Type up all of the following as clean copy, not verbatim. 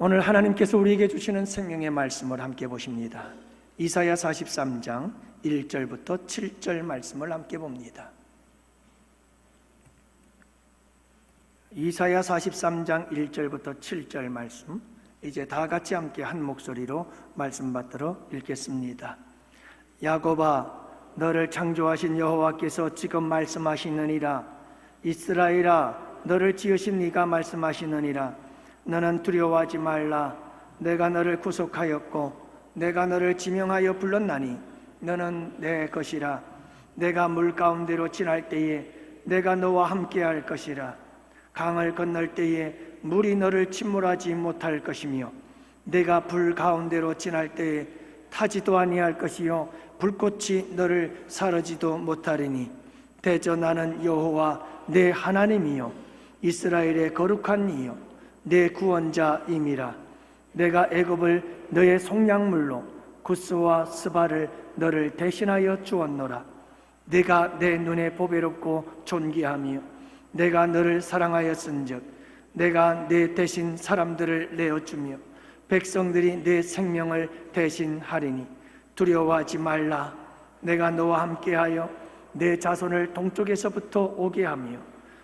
오늘 하나님께서 우리에게 주시는 생명의 말씀을 함께 보십니다. 이사야 43장 1절부터 7절 말씀을 함께 봅니다. 이사야 43장 1절부터 7절 말씀, 이제 다 같이 함께 한 목소리로 말씀 받들어 읽겠습니다. 야곱아, 너를 창조하신 여호와께서 지금 말씀하시느니라. 이스라엘아, 너를 지으신 네가 말씀하시느니라. 너는 두려워하지 말라. 내가 너를 구속하였고 내가 너를 지명하여 불렀나니 너는 내 것이라. 내가 물 가운데로 지날 때에 내가 너와 함께할 것이라. 강을 건널 때에 물이 너를 침몰하지 못할 것이며 내가 불 가운데로 지날 때에 타지도 아니할 것이요 불꽃이 너를 사르지도 못하리니 대저 나는 여호와 내 하나님이요 이스라엘의 거룩한 이요 내 구원자임이라. 내가 애굽을 너의 속량물로 구스와 스바를 너를 대신하여 주었노라. 내가 내 눈에 보배롭고 존귀하며 내가 너를 사랑하였은즉 내가 내 대신 사람들을 내어주며 백성들이 내 생명을 대신하리니 두려워하지 말라. 내가 너와 함께하여 내 자손을 동쪽에서부터 오게 하며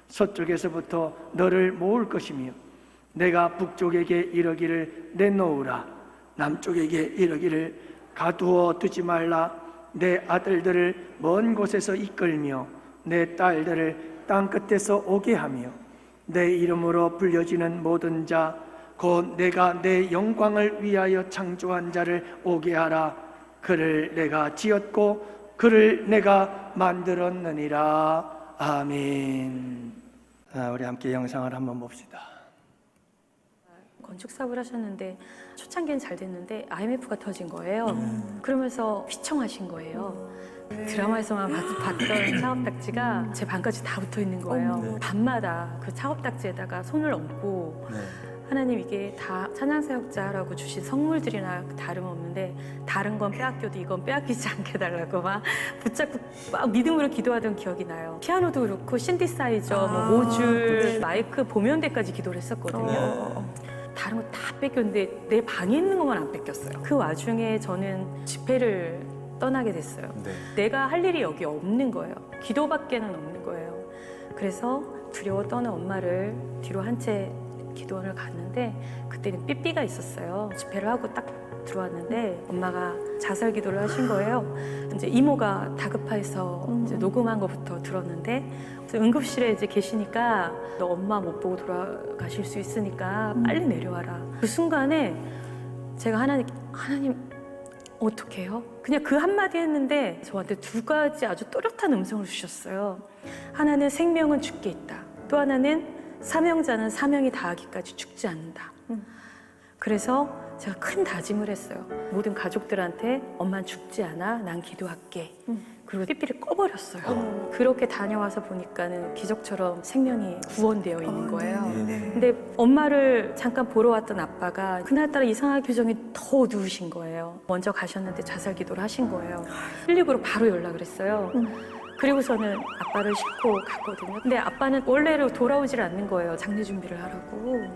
서쪽에서부터 너를 모을 것이며 내가 북쪽에게 이르기를 내놓으라. 남쪽에게 이르기를 가두어 두지 말라. 내 아들들을 먼 곳에서 이끌며 내 딸들을 땅 끝에서 오게 하며 내 이름으로 불려지는 모든 자 곧 내가 내 영광을 위하여 창조한 자를 오게 하라. 그를 내가 지었고 그를 내가 만들었느니라. 아멘. 우리 함께 영상을 한번 봅시다. 건축 사업을 하셨는데 초창기는 잘 됐는데 IMF가 터진 거예요. 그러면서 휘청하신 거예요. 드라마에서만 봤던 사업딱지가 제 방까지 다 붙어 있는 거예요. 밤마다 그 사업딱지에다가 손을 얹고 하나님, 이게 다 찬양사역자라고 주신 선물들이나 다름없는데 다른 건 빼앗겨도 이건 빼앗기지 않게 해달라고 막 붙잡고 막 믿음으로 기도하던 기억이 나요. 피아노도 그렇고 신디사이저, 모듈, 마이크, 보면대까지 기도를 했었거든요. 다른 거 다 뺏겼는데 내 방에 있는 것만 안 뺏겼어요. 그 와중에 저는 집회를 떠나게 됐어요. 내가 할 일이 여기 없는 거예요. 기도밖에는 없는 거예요. 그래서 두려워 떠는 엄마를 뒤로 한 채 기도원을 갔는데 그때는 삐삐가 있었어요. 집회를 하고 딱 들어왔는데 엄마가 자살 기도를 하신 거예요. 이제 이모가 다급해서 이제 녹음한 것부터 들었는데 응급실에 이제 계시니까 너 엄마 못 보고 돌아가실 수 있으니까 빨리 내려와라. 그 순간에 제가 하나님 어떡해요? 그냥 그 한마디 했는데 저한테 두 가지 아주 또렷한 음성을 주셨어요. 하나는 생명은 죽게 있다. 또 하나는 사명자는 사명이 다하기까지 죽지 않는다. 그래서 제가 큰 다짐을 했어요. 모든 가족들한테 엄마는 죽지 않아. 난 기도할게. 그리고 삐삐를 꺼버렸어요. 그렇게 다녀와서 보니까는 기적처럼 생명이 구원되어 있는 거예요. 근데 엄마를 잠깐 보러 왔던 아빠가 그날따라 이상하게 표정이 더 어두우신 거예요. 먼저 가셨는데 자살 기도를 하신 거예요. 119로 바로 연락을 했어요. 그리고서는 아빠를 싣고 갔거든요. 근데 아빠는 원래로 돌아오질 않는 거예요. 장례 준비를 하라고.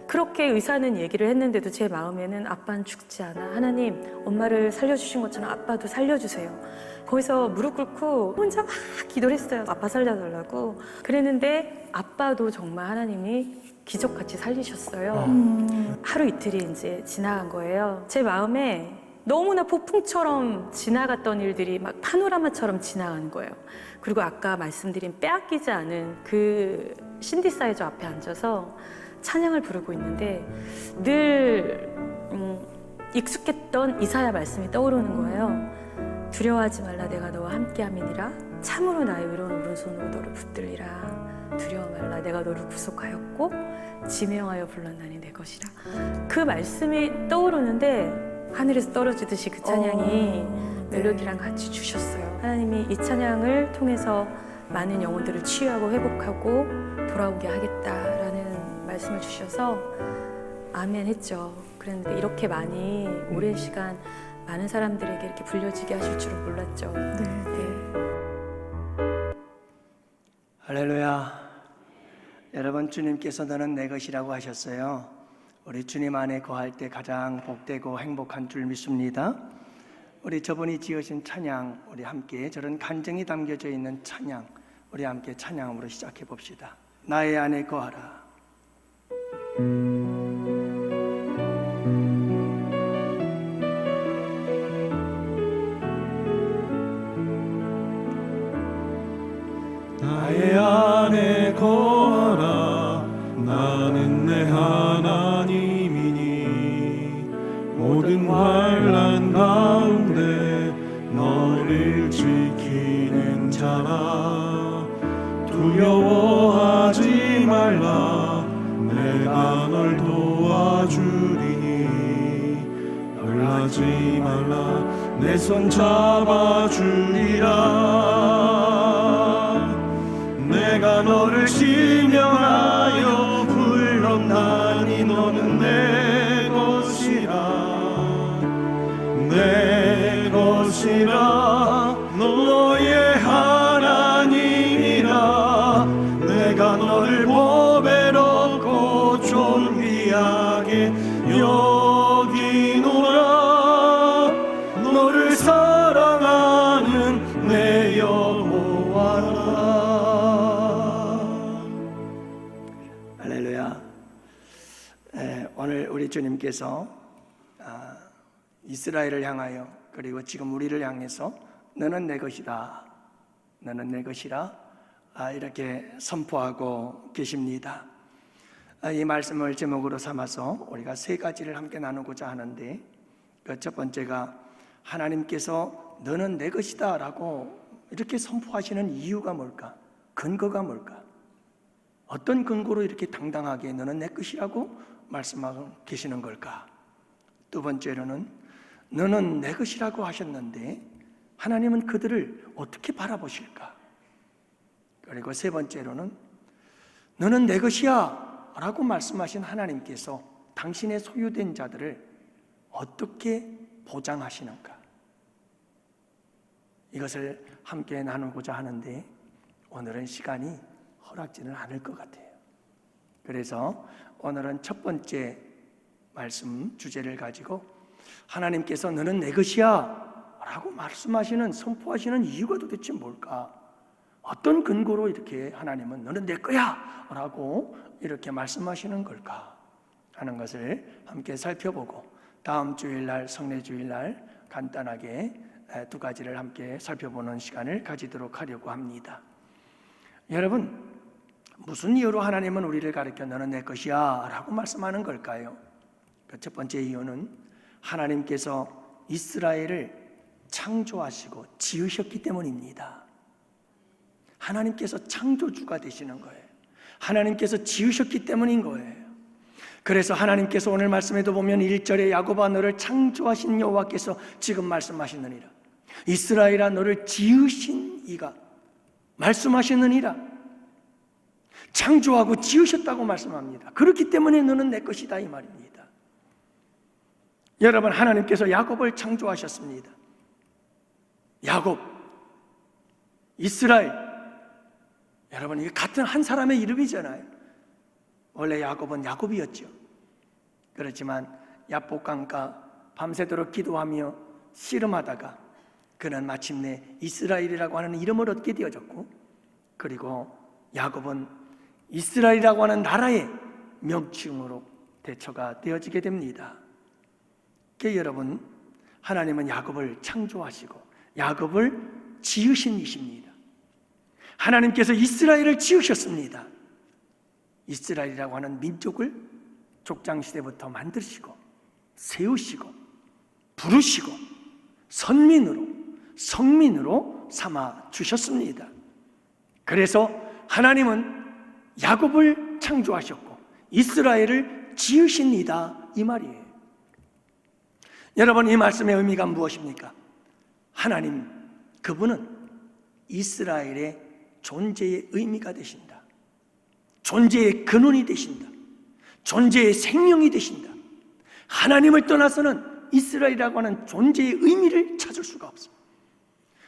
그렇게 의사는 얘기를 했는데도 제 마음에는 아빠는 죽지 않아. 하나님, 엄마를 살려주신 것처럼 아빠도 살려주세요. 거기서 무릎 꿇고 혼자 막 기도를 했어요. 아빠 살려달라고. 그랬는데 아빠도 정말 하나님이 기적같이 살리셨어요. 하루 이틀이 이제 지나간 거예요. 제 마음에 너무나 폭풍처럼 지나갔던 일들이 막 파노라마처럼 지나가는 거예요. 그리고 아까 말씀드린 빼앗기지 않은 그 신디사이저 앞에 앉아서 찬양을 부르고 있는데 늘 익숙했던 이사야 말씀이 떠오르는 거예요. 두려워하지 말라. 내가 너와 함께함이니라. 참으로 나의 의로운 오른손으로 너를 붙들리라. 두려워 말라. 내가 너를 구속하였고 지명하여 불렀나니 내 것이라. 그 말씀이 떠오르는데 하늘에서 떨어지듯이 그 찬양이 멜로디랑 같이 주셨어요. 하나님이 이 찬양을 통해서 많은 영혼들을 치유하고 회복하고 돌아오게 하겠다라는 말씀을 주셔서 아멘 했죠. 그런데 이렇게 많이 오랜 시간 많은 사람들에게 이렇게 불려지게 하실 줄은 몰랐죠. 할렐루야. 여러분, 주님께서 너는 내 것이라고 하셨어요. 우리 주님 안에 거할 때 가장 복되고 행복한 줄 믿습니다. 우리 저분이 지으신 찬양, 우리 함께 저런 간증이 담겨져 있는 찬양, 우리 함께 찬양으로 시작해 봅시다. 나의 안에 거하라. 나의 안에 거하라. 나는 내 하나님이니 모든 환난 가운데 너를 지키는 자라. 두려워하지 말라. 내가 널 도와주리니 놀라지 말라. 내 손 잡아주리라. 내가 너를 심령하여 불렀나니 너는 내 것이라. 내 것이라. 너의 하나님이라. 내가 너를 보배롭고 존귀하게 여기노라. 너를 사랑하는 내 여호와라. 할렐루야. 오늘 우리 주님께서 이스라엘을 향하여 그리고 지금 우리를 향해서 너는 내 것이다, 너는 내 것이라 이렇게 선포하고 계십니다. 이 말씀을 제목으로 삼아서 우리가 세 가지를 함께 나누고자 하는데, 그 첫 번째가 하나님께서 너는 내 것이다 라고 이렇게 선포하시는 이유가 뭘까? 근거가 뭘까? 어떤 근거로 이렇게 당당하게 너는 내 것이라고 말씀하고 계시는 걸까? 두 번째로는 너는 내 것이라고 하셨는데 하나님은 그들을 어떻게 바라보실까? 그리고 세 번째로는 너는 내 것이야 라고 말씀하신 하나님께서 당신의 소유된 자들을 어떻게 보장하시는가? 이것을 함께 나누고자 하는데 오늘은 시간이 허락지는 않을 것 같아요. 그래서 오늘은 첫 번째 말씀 주제를 가지고 하나님께서 너는 내 것이야 라고 말씀하시는, 선포하시는 이유가 도대체 뭘까? 어떤 근거로 이렇게 하나님은 너는 내 거야 라고 이렇게 말씀하시는 걸까 하는 것을 함께 살펴보고, 다음 주일날 성례 주일날 간단하게 두 가지를 함께 살펴보는 시간을 가지도록 하려고 합니다. 여러분, 무슨 이유로 하나님은 우리를 가르쳐 너는 내 것이야 라고 말씀하는 걸까요? 그 첫 번째 이유는 하나님께서 이스라엘을 창조하시고 지으셨기 때문입니다. 하나님께서 창조주가 되시는 거예요. 하나님께서 지으셨기 때문인 거예요. 그래서 하나님께서 오늘 말씀에도 보면 1절에 야곱아 너를 창조하신 여호와께서 지금 말씀하시느니라. 이스라엘아 너를 지으신 이가 말씀하시느니라. 창조하고 지으셨다고 말씀합니다. 그렇기 때문에 너는 내 것이다 이 말입니다. 여러분, 하나님께서 야곱을 창조하셨습니다. 야곱, 이스라엘, 여러분 이게 같은 한 사람의 이름이잖아요. 원래 야곱은 야곱이었죠. 그렇지만 야복강가 밤새도록 기도하며 씨름하다가 그는 마침내 이스라엘이라고 하는 이름을 얻게 되어졌고, 그리고 야곱은 이스라엘이라고 하는 나라의 명칭으로 대처가 되어지게 됩니다. 여러분, 하나님은 야곱을 창조하시고 야곱을 지으신 이십니다. 하나님께서 이스라엘을 지으셨습니다. 이스라엘이라고 하는 민족을 족장시대부터 만드시고 세우시고 부르시고 선민으로 성민으로 삼아 주셨습니다. 그래서 하나님은 야곱을 창조하셨고 이스라엘을 지으십니다 이 말이에요. 여러분, 이 말씀의 의미가 무엇입니까? 하나님, 그분은 이스라엘의 존재의 의미가 되신다. 존재의 근원이 되신다. 존재의 생명이 되신다. 하나님을 떠나서는 이스라엘이라고 하는 존재의 의미를 찾을 수가 없습니다.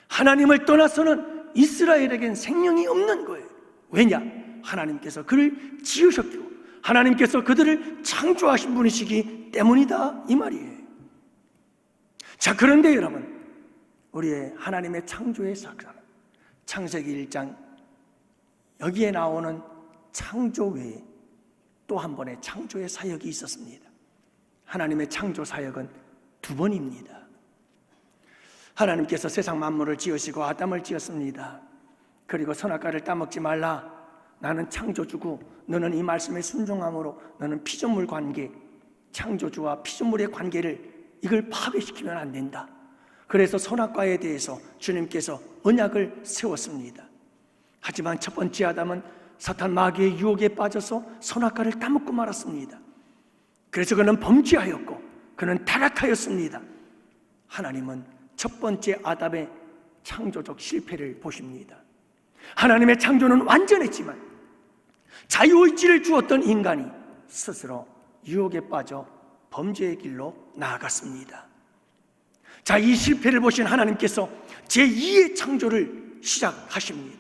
하나님을 떠나서는 이스라엘에겐 생명이 없는 거예요. 왜냐? 하나님께서 그를 지으셨고 하나님께서 그들을 창조하신 분이시기 때문이다, 이 말이에요. 자, 그런데 여러분, 우리의 하나님의 창조의 사건, 창세기 1장 여기에 나오는 창조 외에 또 한 번의 창조의 사역이 있었습니다. 하나님의 창조 사역은 두 번입니다. 하나님께서 세상 만물을 지으시고 아담을 지었습니다. 그리고 선악과를 따먹지 말라, 나는 창조주고 너는 이 말씀에 순종함으로 너는 피조물 관계, 창조주와 피조물의 관계를 이걸 파괴시키면 안 된다. 그래서 선악과에 대해서 주님께서 언약을 세웠습니다. 하지만 첫 번째 아담은 사탄 마귀의 유혹에 빠져서 선악과를 따먹고 말았습니다. 그래서 그는 범죄하였고 그는 타락하였습니다. 하나님은 첫 번째 아담의 창조적 실패를 보십니다. 하나님의 창조는 완전했지만 자유의지를 주었던 인간이 스스로 유혹에 빠져 범죄의 길로 나아갔습니다. 자, 이 실패를 보신 하나님께서 제2의 창조를 시작하십니다.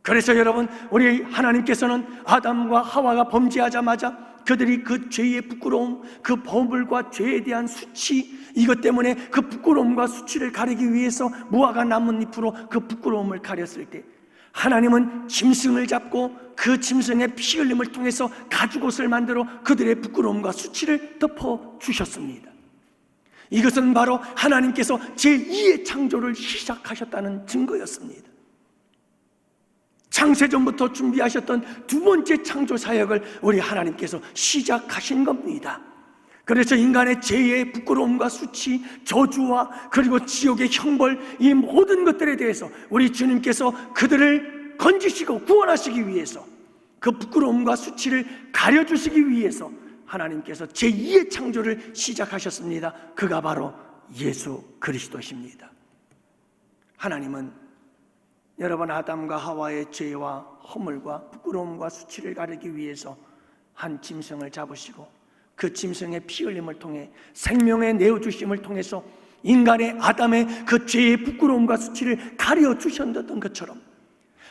그래서 여러분, 우리 하나님께서는 아담과 하와가 범죄하자마자 그들이 그 죄의 부끄러움, 그 범물과 죄에 대한 수치, 이것 때문에 그 부끄러움과 수치를 가리기 위해서 무화과 나뭇잎으로 그 부끄러움을 가렸을 때 하나님은 짐승을 잡고 그 짐승의 피 흘림을 통해서 가죽옷을 만들어 그들의 부끄러움과 수치를 덮어주셨습니다. 이것은 바로 하나님께서 제2의 창조를 시작하셨다는 증거였습니다. 창세전부터 준비하셨던 두 번째 창조 사역을 우리 하나님께서 시작하신 겁니다. 그래서 인간의 죄의 부끄러움과 수치, 저주와 그리고 지옥의 형벌, 이 모든 것들에 대해서 우리 주님께서 그들을 건지시고 구원하시기 위해서, 그 부끄러움과 수치를 가려주시기 위해서 하나님께서 제2의 창조를 시작하셨습니다. 그가 바로 예수 그리스도십니다. 하나님은 여러분 아담과 하와의 죄와 허물과 부끄러움과 수치를 가리기 위해서 한 짐승을 잡으시고 그 짐승의 피 흘림을 통해 생명의 내어주심을 통해서 인간의 아담의 그 죄의 부끄러움과 수치를 가려주셨던 것처럼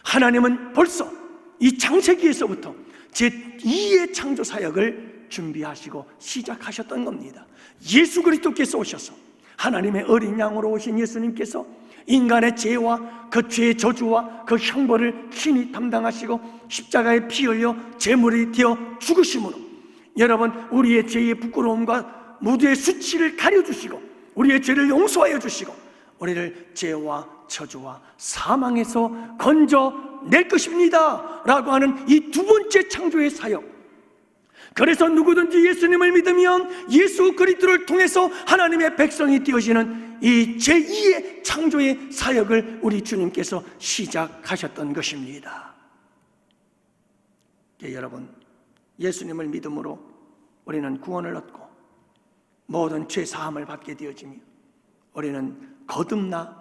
하나님은 벌써 이 창세기에서부터 제2의 창조 사역을 준비하시고 시작하셨던 겁니다. 예수 그리스도께서 오셔서, 하나님의 어린 양으로 오신 예수님께서 인간의 죄와 그 죄의 저주와 그 형벌을 친히 담당하시고 십자가에 피 흘려 제물이 되어 죽으심으로 여러분, 우리의 죄의 부끄러움과 무죄의 수치를 가려주시고 우리의 죄를 용서하여 주시고 우리를 죄와 저주와 사망에서 건져낼 것입니다 라고 하는 이 두 번째 창조의 사역. 그래서 누구든지 예수님을 믿으면 예수 그리스도를 통해서 하나님의 백성이 되어지는 이 제2의 창조의 사역을 우리 주님께서 시작하셨던 것입니다. 여러분, 예수님을 믿음으로 우리는 구원을 얻고 모든 죄 사함을 받게 되어지며 우리는 거듭나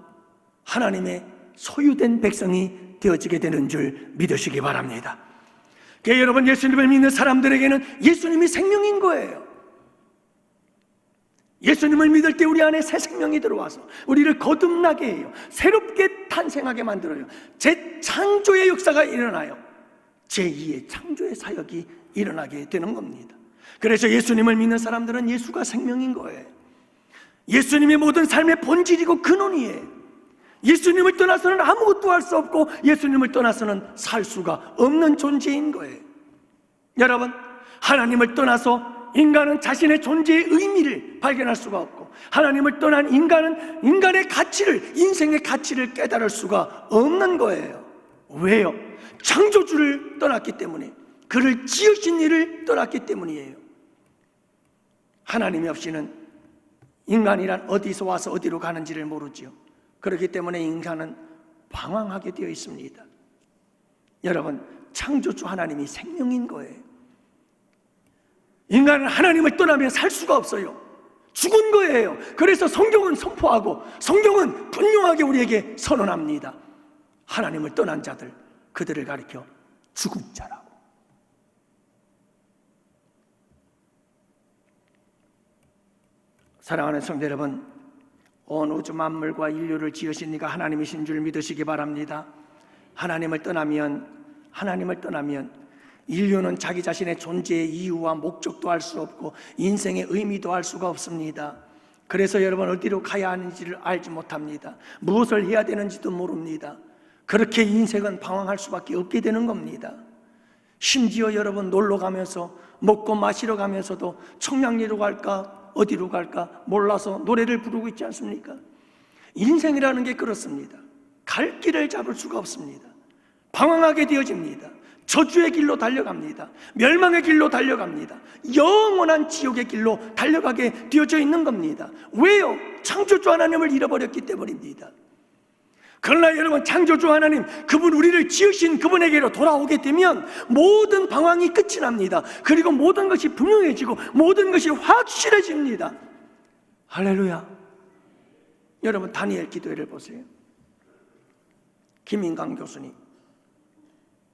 하나님의 소유된 백성이 되어지게 되는 줄 믿으시기 바랍니다. 여러분, 예수님을 믿는 사람들에게는 예수님이 생명인 거예요. 예수님을 믿을 때 우리 안에 새 생명이 들어와서 우리를 거듭나게 해요. 새롭게 탄생하게 만들어요. 재창조의 역사가 일어나요. 제2의 창조의 사역이 일어나게 되는 겁니다. 그래서 예수님을 믿는 사람들은 예수가 생명인 거예요. 예수님이 모든 삶의 본질이고 근원이에요. 예수님을 떠나서는 아무것도 할 수 없고 예수님을 떠나서는 살 수가 없는 존재인 거예요. 여러분, 하나님을 떠나서 인간은 자신의 존재의 의미를 발견할 수가 없고 하나님을 떠난 인간은 인간의 가치를, 인생의 가치를 깨달을 수가 없는 거예요. 왜요? 창조주를 떠났기 때문에, 그를 지으신 이를 떠났기 때문이에요. 하나님이 없이는 인간이란 어디서 와서 어디로 가는지를 모르지요. 그렇기 때문에 인간은 방황하게 되어 있습니다. 여러분, 창조주 하나님이 생명인 거예요. 인간은 하나님을 떠나면 살 수가 없어요. 죽은 거예요. 그래서 성경은 선포하고 성경은 분명하게 우리에게 선언합니다. 하나님을 떠난 자들, 그들을 가리켜 죽은 자라고. 사랑하는 성도 여러분, 온 우주 만물과 인류를 지으신 이가 하나님이신 줄 믿으시기 바랍니다. 하나님을 떠나면 인류는 자기 자신의 존재의 이유와 목적도 알 수 없고 인생의 의미도 알 수가 없습니다. 그래서 여러분 어디로 가야 하는지를 알지 못합니다. 무엇을 해야 되는지도 모릅니다. 그렇게 인생은 방황할 수밖에 없게 되는 겁니다. 심지어 여러분 놀러 가면서 먹고 마시러 가면서도 청량리로 갈까 어디로 갈까 몰라서 노래를 부르고 있지 않습니까? 인생이라는 게 그렇습니다. 갈 길을 잡을 수가 없습니다. 방황하게 되어집니다. 저주의 길로 달려갑니다. 멸망의 길로 달려갑니다. 영원한 지옥의 길로 달려가게 되어져 있는 겁니다. 왜요? 창조주 하나님을 잃어버렸기 때문입니다. 그러나 여러분, 창조주 하나님, 그분 우리를 지으신 그분에게로 돌아오게 되면 모든 방황이 끝이 납니다. 그리고 모든 것이 분명해지고 모든 것이 확실해집니다. 할렐루야. 여러분, 다니엘 기도회를 보세요. 김인강 교수님,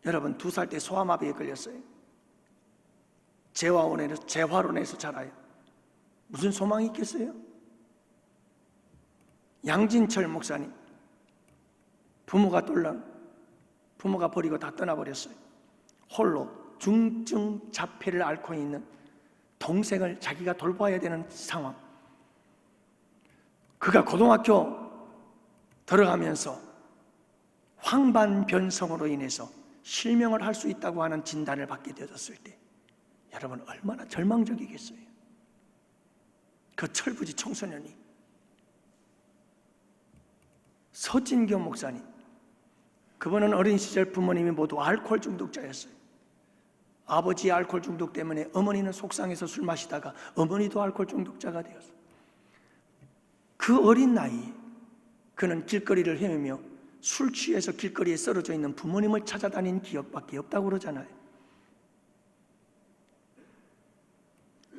여러분 2살 때 소아마비에 걸렸어요. 재활원에서 자라요. 무슨 소망이 있겠어요? 양진철 목사님, 부모가 버리고 다 떠나버렸어요. 홀로 중증 자폐를 앓고 있는 동생을 자기가 돌봐야 되는 상황. 그가 고등학교 들어가면서 황반변성으로 인해서 실명을 할 수 있다고 하는 진단을 받게 되었을 때 여러분 얼마나 절망적이겠어요. 그 철부지 청소년이. 서진교 목사님, 그분은 어린 시절 부모님이 모두 알코올 중독자였어요. 아버지의 알코올 중독 때문에 어머니는 속상해서 술 마시다가 어머니도 알코올 중독자가 되었어요. 그 어린 나이에 그는 길거리를 헤매며 술 취해서 길거리에 쓰러져 있는 부모님을 찾아다닌 기억밖에 없다고 그러잖아요.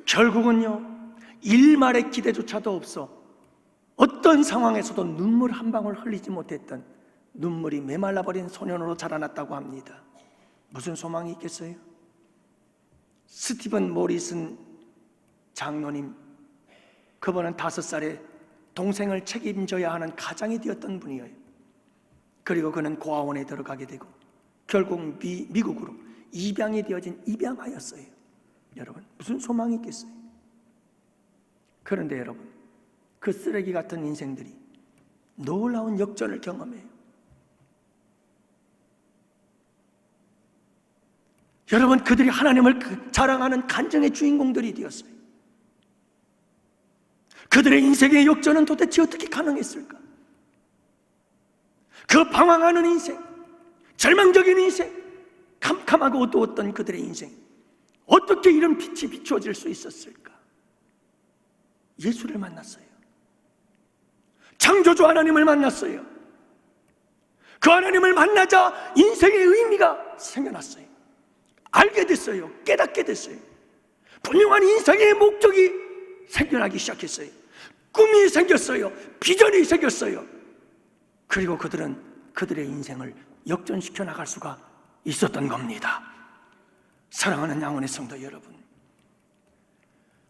결국은요, 일말의 기대조차도 없어 어떤 상황에서도 눈물 한 방울 흘리지 못했던 눈물이 메말라버린 소년으로 자라났다고 합니다. 무슨 소망이 있겠어요? 스티븐 모리슨 장로님, 그분은 5살에 동생을 책임져야 하는 가장이 되었던 분이에요. 그리고 그는 고아원에 들어가게 되고 결국 미국으로 입양이 되어진 입양하였어요. 여러분, 무슨 소망이 있겠어요? 그런데 여러분, 그 쓰레기 같은 인생들이 놀라운 역전을 경험해요. 여러분, 그들이 하나님을 자랑하는 간증의 주인공들이 되었어요. 그들의 인생의 역전은 도대체 어떻게 가능했을까? 그 방황하는 인생, 절망적인 인생, 캄캄하고 어두웠던 그들의 인생, 어떻게 이런 빛이 비추어질 수 있었을까? 예수를 만났어요. 창조주 하나님을 만났어요. 그 하나님을 만나자 인생의 의미가 생겨났어요. 알게 됐어요. 깨닫게 됐어요. 분명한 인생의 목적이 생겨나기 시작했어요. 꿈이 생겼어요. 비전이 생겼어요. 그리고 그들은 그들의 인생을 역전시켜 나갈 수가 있었던 겁니다. 사랑하는 양원의 성도 여러분,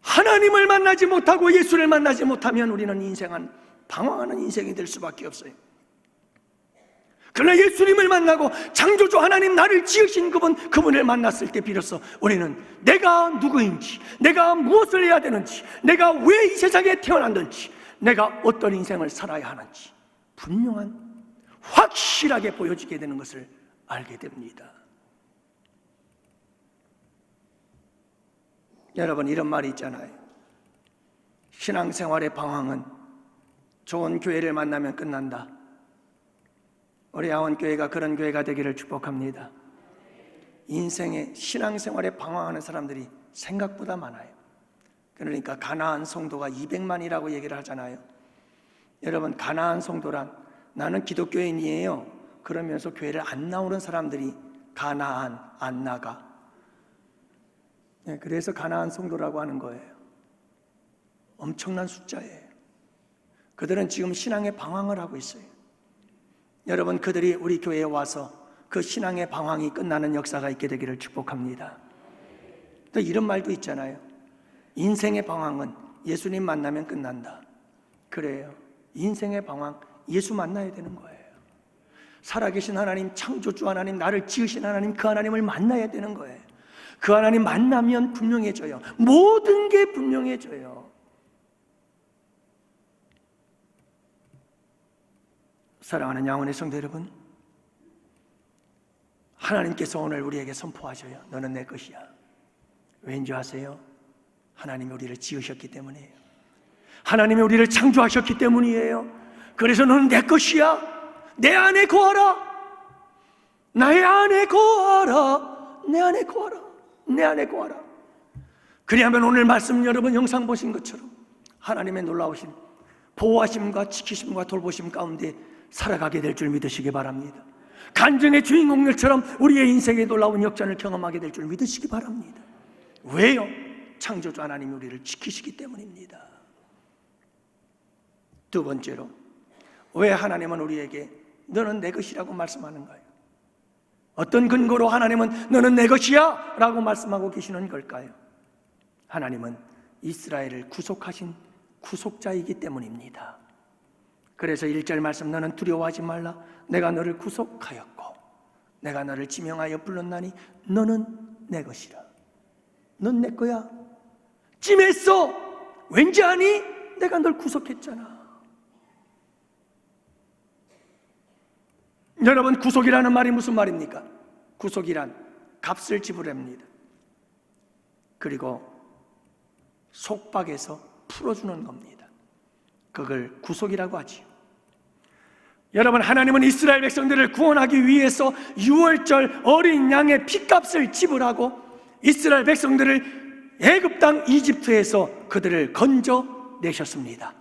하나님을 만나지 못하고 예수를 만나지 못하면 우리는 인생은 방황하는 인생이 될 수밖에 없어요. 그러나 예수님을 만나고 창조주 하나님, 나를 지으신 그분을 만났을 때 비로소 우리는 내가 누구인지, 내가 무엇을 해야 되는지, 내가 왜 이 세상에 태어났는지, 내가 어떤 인생을 살아야 하는지 분명한, 확실하게 보여지게 되는 것을 알게 됩니다. 여러분, 이런 말이 있잖아요. 신앙생활의 방황은 좋은 교회를 만나면 끝난다. 우리 야원교회가 그런 교회가 되기를 축복합니다. 인생의 신앙생활에 방황하는 사람들이 생각보다 많아요. 그러니까 가나안 성도가 200만이라고 얘기를 하잖아요. 여러분, 가나안 성도란 나는 기독교인이에요 그러면서 교회를 안 나오는 사람들이 가나안, 안 나가. 그래서 가나안 성도라고 하는 거예요. 엄청난 숫자예요. 그들은 지금 신앙의 방황을 하고 있어요. 여러분, 그들이 우리 교회에 와서 그 신앙의 방황이 끝나는 역사가 있게 되기를 축복합니다. 또 이런 말도 있잖아요. 인생의 방황은 예수님 만나면 끝난다. 그래요. 인생의 방황, 예수 만나야 되는 거예요. 살아계신 하나님, 창조주 하나님, 나를 지으신 하나님, 그 하나님을 만나야 되는 거예요. 그 하나님 만나면 분명해져요. 모든 게 분명해져요. 사랑하는 양원의 성도 여러분, 하나님께서 오늘 우리에게 선포하셔요. 너는 내 것이야. 왠지 아세요? 하나님이 우리를 지으셨기 때문이에요. 하나님이 우리를 창조하셨기 때문이에요. 그래서 너는 내 것이야. 내 안에 거하라. 나의 안에 거하라. 내 안에 거하라. 내 안에 거하라. 그리하면 오늘 말씀 여러분 영상 보신 것처럼 하나님의 놀라우신 보호하심과 지키심과 돌보심 가운데 살아가게 될 줄 믿으시기 바랍니다. 간증의 주인공들처럼 우리의 인생의 놀라운 역전을 경험하게 될 줄 믿으시기 바랍니다. 왜요? 창조주 하나님이 우리를 지키시기 때문입니다. 두 번째로, 왜 하나님은 우리에게 너는 내 것이라고 말씀하는가요? 어떤 근거로 하나님은 너는 내 것이야 라고 말씀하고 계시는 걸까요? 하나님은 이스라엘을 구속하신 구속자이기 때문입니다. 그래서 1절 말씀, 너는 두려워하지 말라. 내가 너를 구속하였고 내가 너를 지명하여 불렀나니 너는 내 것이라. 넌 내 거야. 찜했어. 왠지 아니? 내가 널 구속했잖아. 여러분, 구속이라는 말이 무슨 말입니까? 구속이란 값을 지불합니다. 그리고 속박에서 풀어주는 겁니다. 그걸 구속이라고 하지요. 여러분, 하나님은 이스라엘 백성들을 구원하기 위해서 6월절 어린 양의 핏값을 지불하고 이스라엘 백성들을 애굽 땅 이집트에서 그들을 건져내셨습니다.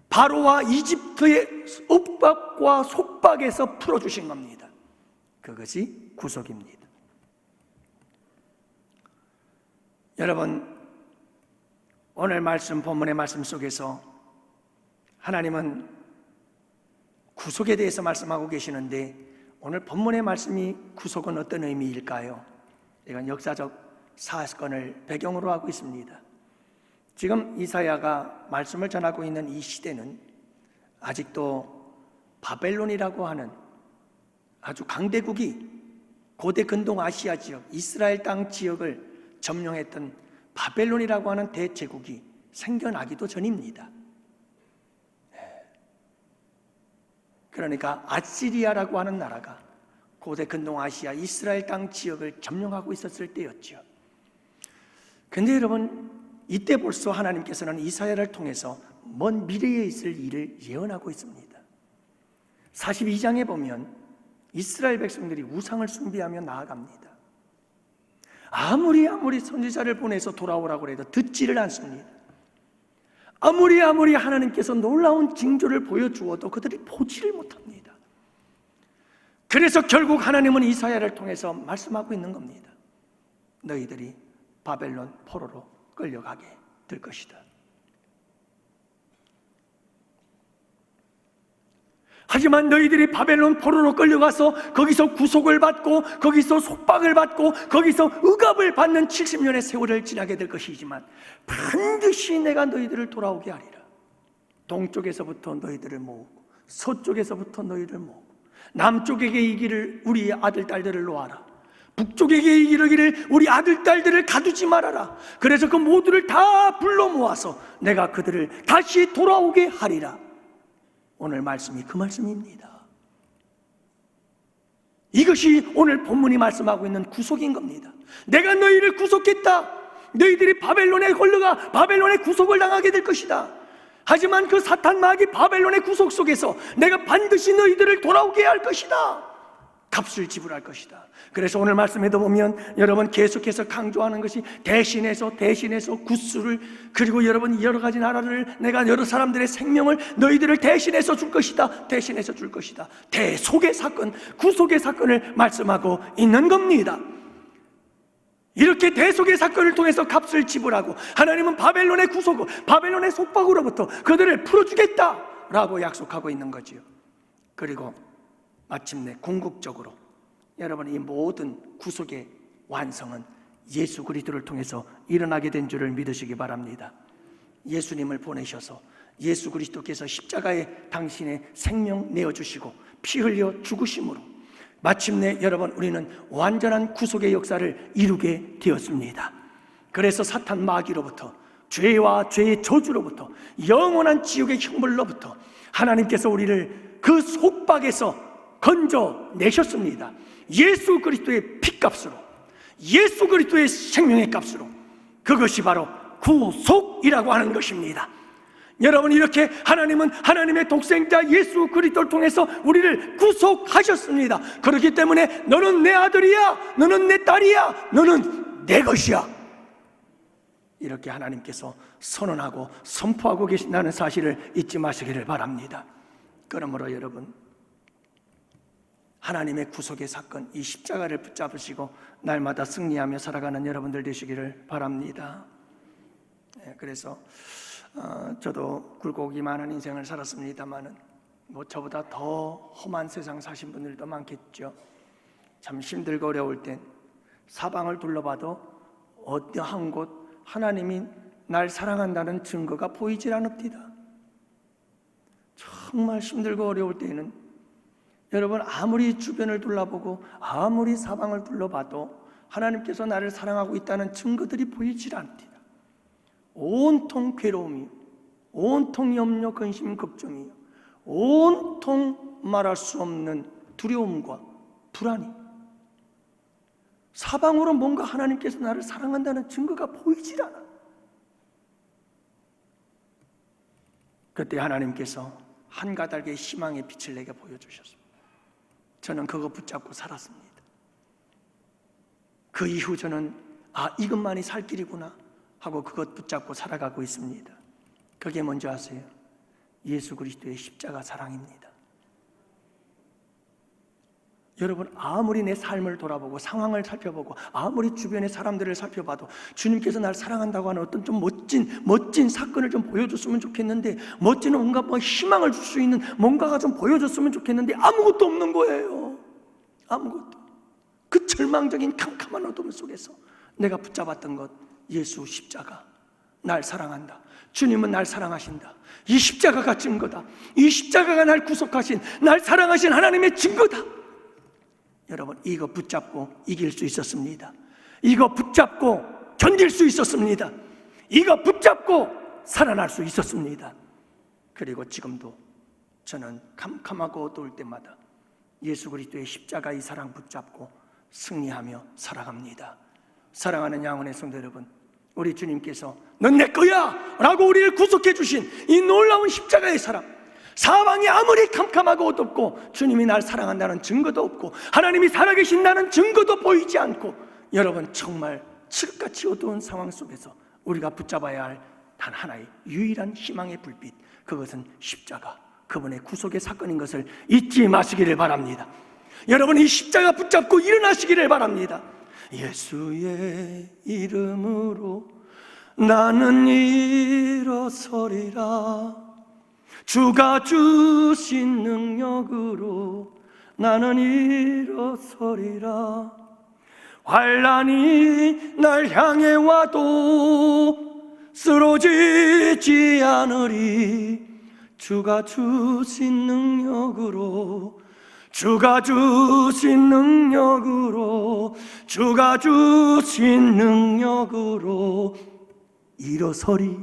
바로와 이집트의 윽박과 속박에서 풀어주신 겁니다. 그것이 구속입니다. 여러분, 오늘 말씀, 본문의 말씀 속에서 하나님은 구속에 대해서 말씀하고 계시는데, 오늘 본문의 말씀이 구속은 어떤 의미일까요? 이건 역사적 사건을 배경으로 하고 있습니다. 지금 이사야가 말씀을 전하고 있는 이 시대는 아직도 바벨론이라고 하는 아주 강대국이 고대 근동 아시아 지역, 이스라엘 땅 지역을 점령했던 바벨론이라고 하는 대제국이 생겨나기도 전입니다. 그러니까 아시리아라고 하는 나라가 고대 근동 아시아 이스라엘 땅 지역을 점령하고 있었을 때였죠. 근데 여러분, 이때 벌써 하나님께서는 이사야를 통해서 먼 미래에 있을 일을 예언하고 있습니다. 42장에 보면 이스라엘 백성들이 우상을 숭배하며 나아갑니다. 아무리 선지자를 보내서 돌아오라고 해도 듣지를 않습니다. 아무리 하나님께서 놀라운 징조를 보여주어도 그들이 보지를 못합니다. 그래서 결국 하나님은 이사야를 통해서 말씀하고 있는 겁니다. 너희들이 바벨론 포로로 끌려가게 될 것이다. 하지만 너희들이 바벨론 포로로 끌려가서 거기서 구속을 받고 거기서 속박을 받고 거기서 억압을 받는 70년의 세월을 지나게 될 것이지만 반드시 내가 너희들을 돌아오게 하리라. 동쪽에서부터 너희들을 모으고 서쪽에서부터 너희를 모으고 남쪽에게 이기를 우리 아들 딸들을 놓아라. 북쪽에게 이르기를 우리 아들 딸들을 가두지 말아라. 그래서 그 모두를 다 불러 모아서 내가 그들을 다시 돌아오게 하리라. 오늘 말씀이 그 말씀입니다. 이것이 오늘 본문이 말씀하고 있는 구속인 겁니다. 내가 너희를 구속했다. 너희들이 바벨론에 걸려가 바벨론의 구속을 당하게 될 것이다. 하지만 그 사탄 마귀 바벨론의 구속 속에서 내가 반드시 너희들을 돌아오게 할 것이다. 값을 지불할 것이다. 그래서 오늘 말씀에도 보면 여러분 계속해서 강조하는 것이 대신해서 구수를, 그리고 여러분 여러 가지 나라를, 내가 여러 사람들의 생명을 너희들을 대신해서 줄 것이다. 대신해서 줄 것이다. 대속의 사건, 구속의 사건을 말씀하고 있는 겁니다. 이렇게 대속의 사건을 통해서 값을 지불하고 하나님은 바벨론의 구속, 바벨론의 속박으로부터 그들을 풀어주겠다라고 약속하고 있는 거지요. 그리고 마침내 궁극적으로 여러분 이 모든 구속의 완성은 예수 그리스도를 통해서 일어나게 된 줄을 믿으시기 바랍니다. 예수님을 보내셔서 예수 그리스도께서 십자가에 당신의 생명 내어주시고 피 흘려 죽으심으로 마침내 여러분 우리는 완전한 구속의 역사를 이루게 되었습니다. 그래서 사탄 마귀로부터, 죄와 죄의 저주로부터, 영원한 지옥의 형벌로부터 하나님께서 우리를 그 속박에서 건져내셨습니다. 예수 그리스도의 피값으로, 예수 그리스도의 생명의 값으로. 그것이 바로 구속이라고 하는 것입니다. 여러분, 이렇게 하나님은 하나님의 독생자 예수 그리스도를 통해서 우리를 구속하셨습니다. 그렇기 때문에 너는 내 아들이야, 너는 내 딸이야, 너는 내 것이야, 이렇게 하나님께서 선언하고 선포하고 계신다는 사실을 잊지 마시기를 바랍니다. 그러므로 여러분, 하나님의 구속의 사건, 이 십자가를 붙잡으시고 날마다 승리하며 살아가는 여러분들 되시기를 바랍니다. 그래서 저도 굴곡이 많은 인생을 살았습니다만은 저보다 더 험한 세상 사신 분들도 많겠죠. 참 힘들고 어려울 땐 사방을 둘러봐도 어디 한 곳 하나님이 날 사랑한다는 증거가 보이질 않읍니다. 정말 힘들고 어려울 때에는 여러분, 아무리 주변을 둘러보고 아무리 사방을 둘러봐도 하나님께서 나를 사랑하고 있다는 증거들이 보이질 않습니다. 온통 괴로움이, 온통 염려, 근심, 걱정이, 온통 말할 수 없는 두려움과 불안이, 사방으로 뭔가 하나님께서 나를 사랑한다는 증거가 보이질 않아. 그때 하나님께서 한 가닥의 희망의 빛을 내게 보여주셨습니다. 저는 그거 붙잡고 살았습니다. 그 이후 저는 이것만이 살 길이구나 하고 그것 붙잡고 살아가고 있습니다. 그게 뭔지 아세요? 예수 그리스도의 십자가 사랑입니다. 여러분, 아무리 내 삶을 돌아보고 상황을 살펴보고 아무리 주변의 사람들을 살펴봐도 주님께서 날 사랑한다고 하는 어떤 좀 멋진 사건을 좀 보여줬으면 좋겠는데, 멋진 뭔가 희망을 줄 수 있는 뭔가가 좀 보여줬으면 좋겠는데 아무것도 없는 거예요. 아무것도. 그 절망적인 캄캄한 어둠 속에서 내가 붙잡았던 것, 예수 십자가. 날 사랑한다, 주님은 날 사랑하신다, 이 십자가가 증거다, 이 십자가가 날 구속하신, 날 사랑하신 하나님의 증거다. 여러분, 이거 붙잡고 이길 수 있었습니다. 이거 붙잡고 견딜 수 있었습니다. 이거 붙잡고 살아날 수 있었습니다. 그리고 지금도 저는 캄캄하고 어두울 때마다 예수 그리스도의 십자가 이 사랑 붙잡고 승리하며 살아갑니다. 사랑하는 양원의 성도 여러분, 우리 주님께서 넌 내 거야 라고 우리를 구속해 주신 이 놀라운 십자가의 사랑, 사방이 아무리 캄캄하고 어둡고 주님이 날 사랑한다는 증거도 없고 하나님이 살아계신다는 증거도 보이지 않고, 여러분, 정말 칠흑같이 어두운 상황 속에서 우리가 붙잡아야 할 단 하나의 유일한 희망의 불빛, 그것은 십자가, 그분의 구속의 사건인 것을 잊지 마시기를 바랍니다. 여러분, 이 십자가 붙잡고 일어나시기를 바랍니다. 예수의 이름으로 나는 일어서리라, 주가 주신 능력으로 나는 일어서리라. 환난이 날 향해 와도 쓰러지지 않으리. 주가 주신 능력으로, 주가 주신 능력으로, 주가 주신 능력으로 일어서리.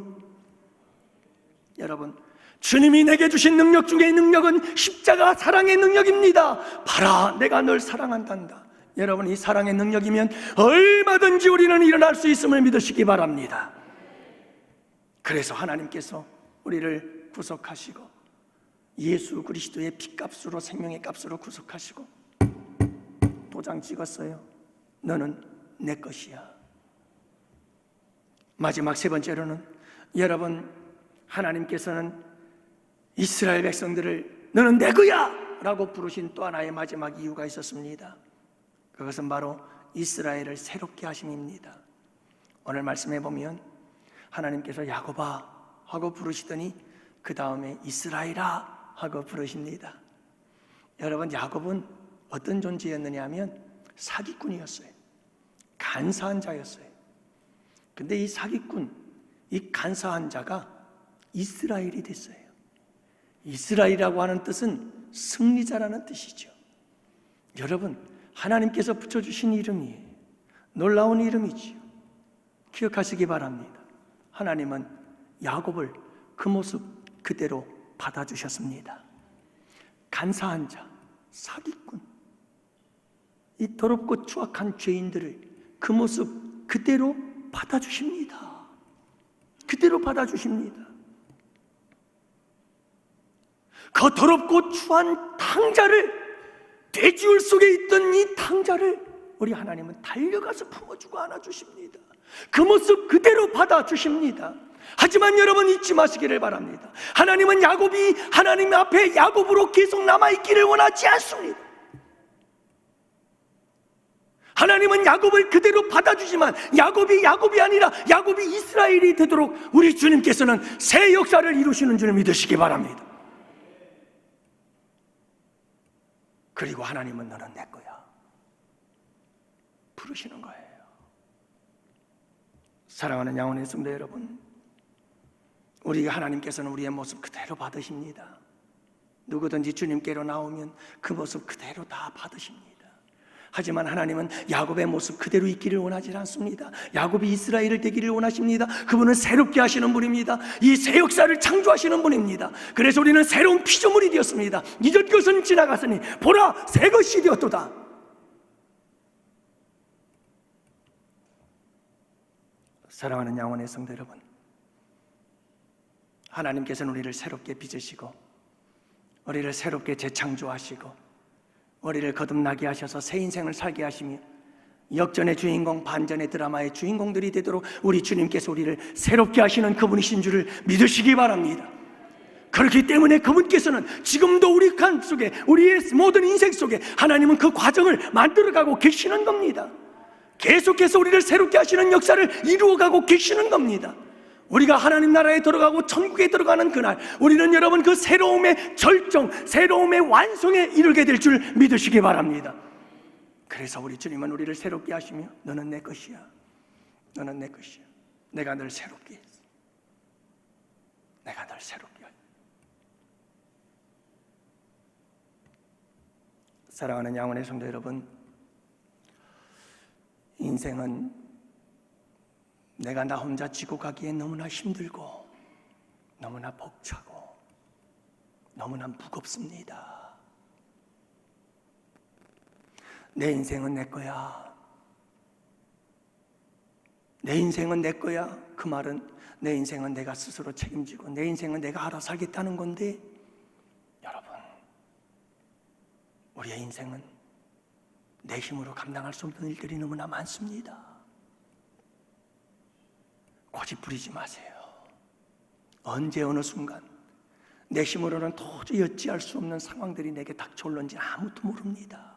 여러분, 주님이 내게 주신 능력 중에 능력은 십자가 사랑의 능력입니다. 봐라, 내가 널 사랑한단다. 여러분, 이 사랑의 능력이면 얼마든지 우리는 일어날 수 있음을 믿으시기 바랍니다. 그래서 하나님께서 우리를 구속하시고 예수 그리스도의 피값으로, 생명의 값으로 구속하시고 도장 찍었어요. 너는 내 것이야. 마지막 세 번째로는, 여러분, 하나님께서는 이스라엘 백성들을 너는 내 거야 라고 부르신 또 하나의 마지막 이유가 있었습니다. 그것은 바로 이스라엘을 새롭게 하심입니다. 오늘 말씀해 보면 하나님께서 야곱아 하고 부르시더니 그 다음에 이스라엘아 하고 부르십니다. 여러분, 야곱은 어떤 존재였느냐 하면 사기꾼이었어요. 간사한 자였어요. 근데 이 사기꾼, 이 간사한 자가 이스라엘이 됐어요. 이스라엘이라고 하는 뜻은 승리자라는 뜻이죠. 여러분, 하나님께서 붙여주신 이름이 놀라운 이름이지요. 기억하시기 바랍니다. 하나님은 야곱을 그 모습 그대로 받아주셨습니다. 간사한 자, 사기꾼, 이 더럽고 추악한 죄인들을 그 모습 그대로 받아주십니다. 그대로 받아주십니다. 그 더럽고 추한 탕자를, 돼지울 속에 있던 이 탕자를 우리 하나님은 달려가서 품어주고 안아주십니다. 그 모습 그대로 받아주십니다. 하지만 여러분 잊지 마시기를 바랍니다. 하나님은 야곱이 하나님 앞에 야곱으로 계속 남아있기를 원하지 않습니다. 하나님은 야곱을 그대로 받아주지만 야곱이 아니라 야곱이 이스라엘이 되도록 우리 주님께서는 새 역사를 이루시는 줄 믿으시기 바랍니다. 그리고 하나님은 너는 내 거야 부르시는 거예요. 사랑하는 양원의 성도 여러분, 우리 하나님께서는 우리의 모습 그대로 받으십니다. 누구든지 주님께로 나오면 그 모습 그대로 다 받으십니다. 하지만 하나님은 야곱의 모습 그대로 있기를 원하지 않습니다. 야곱이 이스라엘을 되기를 원하십니다. 그분은 새롭게 하시는 분입니다. 이 새 역사를 창조하시는 분입니다. 그래서 우리는 새로운 피조물이 되었습니다. 이전 것은 지나갔으니 보라 새 것이 되었도다. 사랑하는 양원의 성도 여러분, 하나님께서는 우리를 새롭게 빚으시고 우리를 새롭게 재창조하시고 우리를 거듭나게 하셔서 새 인생을 살게 하시며 역전의 주인공, 반전의 드라마의 주인공들이 되도록 우리 주님께서 우리를 새롭게 하시는 그분이신 줄을 믿으시기 바랍니다. 그렇기 때문에 그분께서는 지금도 우리 간 속에, 우리의 모든 인생 속에 하나님은 그 과정을 만들어가고 계시는 겁니다. 계속해서 우리를 새롭게 하시는 역사를 이루어가고 계시는 겁니다. 우리가 하나님 나라에 들어가고 천국에 들어가는 그날, 우리는 여러분 그 새로움의 절정, 새로움의 완성에 이르게 될 줄 믿으시기 바랍니다. 그래서 우리 주님은 우리를 새롭게 하시며 너는 내 것이야, 너는 내 것이야. 내가 널 새롭게 했어. 내가 널 새롭게 했어. 사랑하는 양원의 성도 여러분, 인생은 내가 나 혼자 지고 가기에 너무나 힘들고 너무나 벅차고 너무나 무겁습니다. 내 인생은 내 거야. 내 인생은 내 거야. 그 말은 내 인생은 내가 스스로 책임지고 내 인생은 내가 알아서 살겠다는 건데, 여러분, 우리의 인생은 내 힘으로 감당할 수 없는 일들이 너무나 많습니다. 고집 부리지 마세요. 언제 어느 순간 내 힘으로는 도저히 어찌할 수 없는 상황들이 내게 닥쳐올는지 아무도 모릅니다.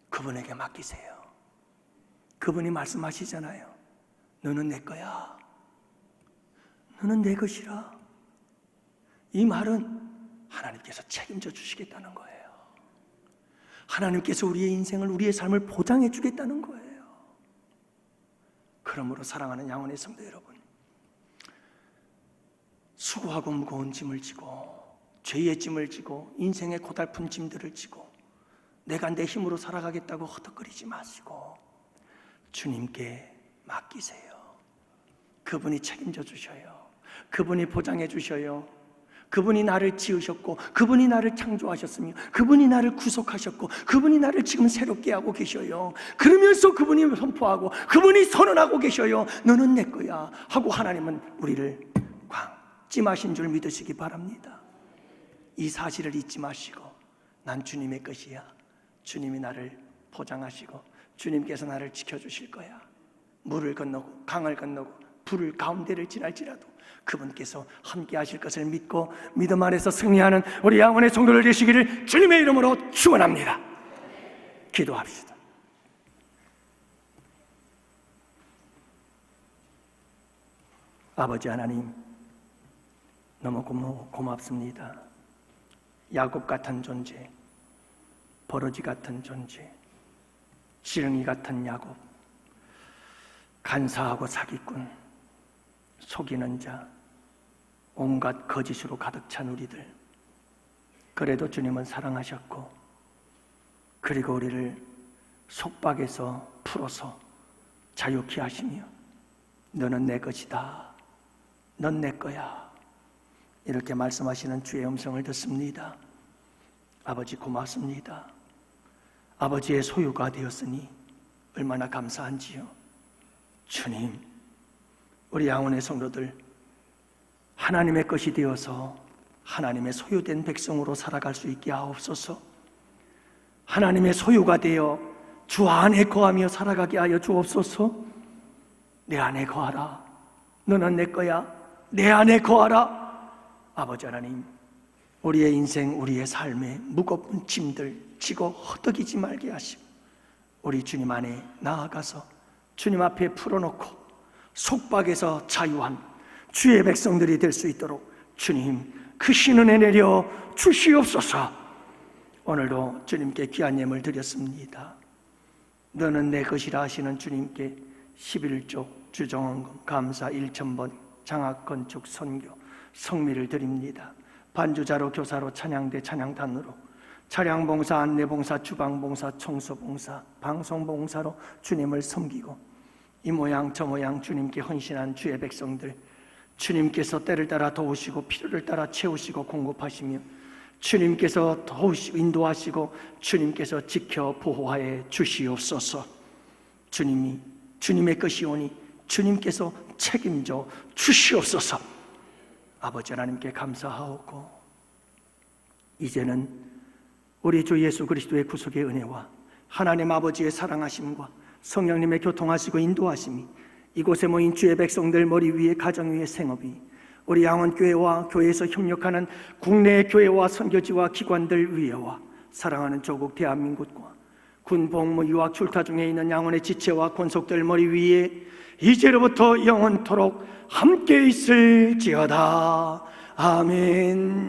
그분에게 맡기세요. 그분이 말씀하시잖아요. 너는 내 거야. 너는 내 것이라. 이 말은 하나님께서 책임져 주시겠다는 거예요. 하나님께서 우리의 인생을, 우리의 삶을 보장해 주겠다는 거예요. 그러므로 사랑하는 양원의 성도 여러분, 수고하고 무거운 짐을 지고 죄의 짐을 지고 인생의 고달픈 짐들을 지고 내가 내 힘으로 살아가겠다고 허덕거리지 마시고 주님께 맡기세요. 그분이 책임져 주셔요. 그분이 보장해 주셔요. 그분이 나를 지으셨고 그분이 나를 창조하셨으며 그분이 나를 구속하셨고 그분이 나를 지금 새롭게 하고 계셔요. 그러면서 그분이 선포하고 그분이 선언하고 계셔요. 너는 내 거야 하고 하나님은 우리를 광찜하신 줄 믿으시기 바랍니다. 이 사실을 잊지 마시고 난 주님의 것이야. 주님이 나를 보장하시고 주님께서 나를 지켜주실 거야. 물을 건너고 강을 건너고 불을 가운데를 지날지라도 그분께서 함께 하실 것을 믿고 믿음 안에서 승리하는 우리 양원의 성도들 되시기를 주님의 이름으로 축원합니다. 기도합시다. 아버지 하나님, 너무 고맙습니다. 야곱 같은 존재, 버러지 같은 존재, 지렁이 같은 야곱, 간사하고 사기꾼, 속이는 자, 온갖 거짓으로 가득 찬 우리들, 그래도 주님은 사랑하셨고 그리고 우리를 속박에서 풀어서 자유케 하시며 너는 내 것이다, 넌 내 거야, 이렇게 말씀하시는 주의 음성을 듣습니다. 아버지 고맙습니다. 아버지의 소유가 되었으니 얼마나 감사한지요. 주님, 우리 양원의 성도들 하나님의 것이 되어서 하나님의 소유된 백성으로 살아갈 수 있게 하옵소서. 하나님의 소유가 되어 주 안에 거하며 살아가게 하여 주옵소서. 내 안에 거하라, 너는 내 거야, 내 안에 거하라. 아버지 하나님, 우리의 인생, 우리의 삶에 무거운 짐들 지고 허덕이지 말게 하시고 우리 주님 안에 나아가서 주님 앞에 풀어놓고 속박에서 자유한 주의 백성들이 될 수 있도록 주님 그 신은혜 내려 주시옵소서. 오늘도 주님께 귀한 예물 드렸습니다. 너는 내 것이라 하시는 주님께 11조 주정원금 감사 1,000번 장학 건축 선교 성미를 드립니다. 반주자로 교사로 찬양대 찬양단으로 차량봉사 안내봉사 주방봉사 청소봉사 방송봉사로 주님을 섬기고 이 모양 저 모양 주님께 헌신한 주의 백성들 주님께서 때를 따라 도우시고 필요를 따라 채우시고 공급하시며 주님께서 도우시고 인도하시고 주님께서 지켜 보호하여 주시옵소서. 주님이 주님의 것이오니 주님께서 책임져 주시옵소서. 아버지 하나님께 감사하옵고 이제는 우리 주 예수 그리스도의 구속의 은혜와 하나님 아버지의 사랑하심과 성령님의 교통하시고 인도하심이 이곳에 모인 주의 백성들 머리 위에 가정 위에 생업이 우리 양원교회와 교회에서 협력하는 국내 교회와 선교지와 기관들 위에와 사랑하는 조국 대한민국과 군 복무 유학 출타 중에 있는 양원의 지체와 권속들 머리 위에 이제로부터 영원토록 함께 있을지어다. 아멘.